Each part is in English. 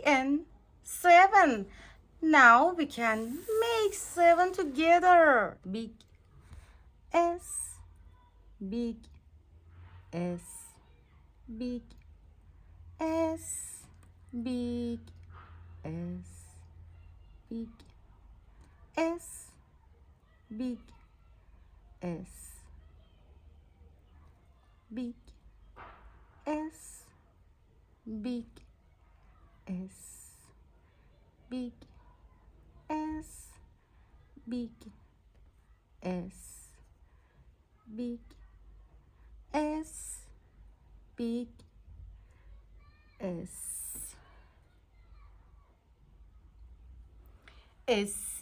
N, 7. Now we can make 7 together. Big S, big S, big S, big S, big S, big S, big S, big S, big S, big S, big S, big S-E-V-E-N,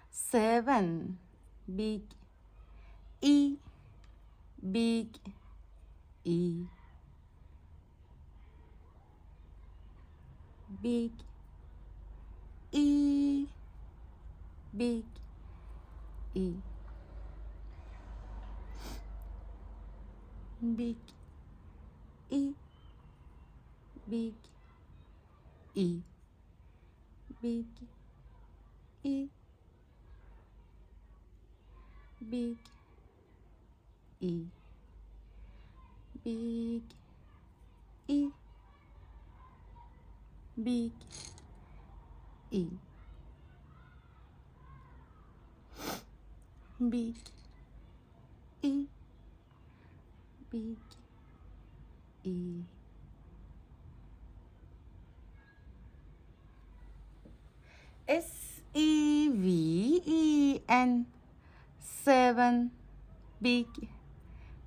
7. Big E, big E, big E, big E, big E, big E, big E, big E, big E, big E, big E, big E. S-E-V-E-N, 7. Big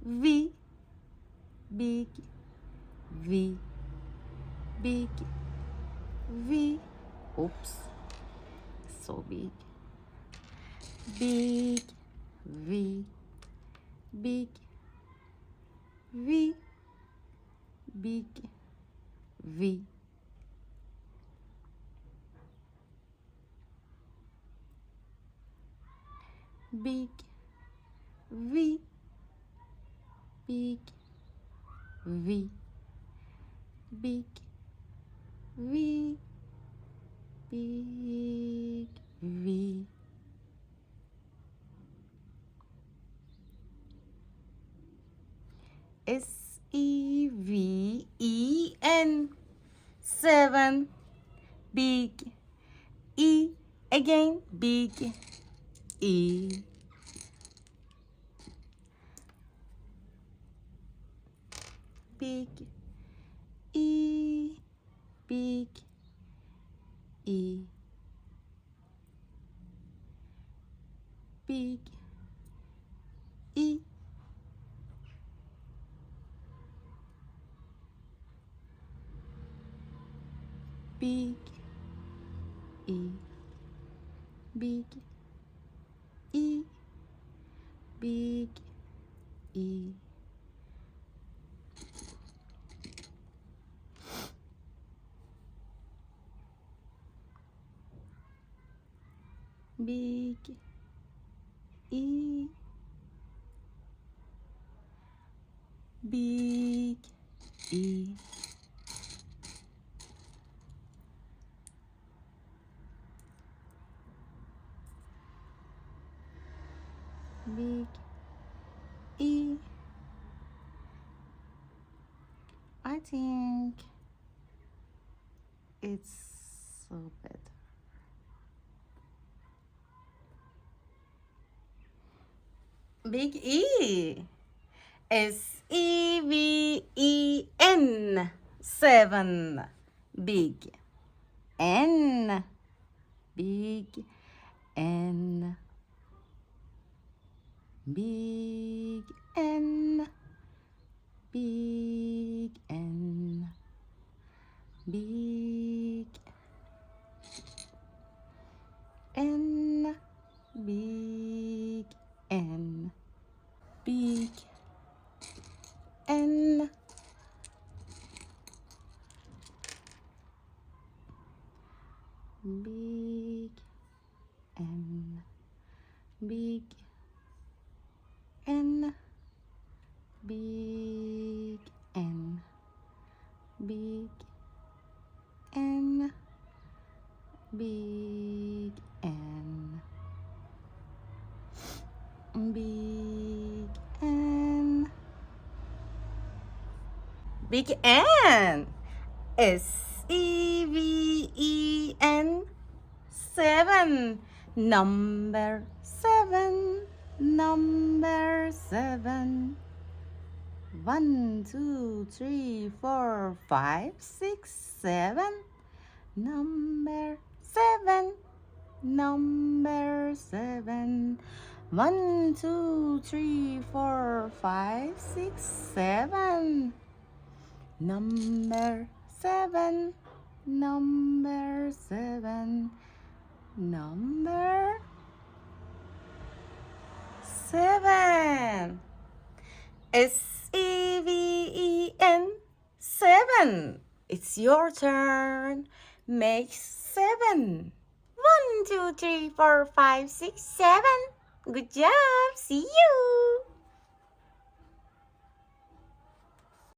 V, big V, big V. Oops, so big. Big V, big V, big V. Big V, big V, big V, big V. S-E-V-E-N, 7. Big E, again big E, big E, big E, big E, big E, big E, big E. Big E, big E, big E. I think it's so better. Big E. S-E-V-E-N, 7. Big N, big N, big N, big N, big N, big N, big N, big N, big N, big Big N. S-E-V-E-N. 7. Number 7. Number 7. 1, 2, 3, 4, 5, 6, 7. Number 7. Number 7. 1, 2, 3, 4, 5, 6, 7. Number 7. Number 7. Number 7. S-E-V-E-N. 7. It's your turn. Make 7. 1, 2, 3, 4, 5, 6, 7. Good job. See you.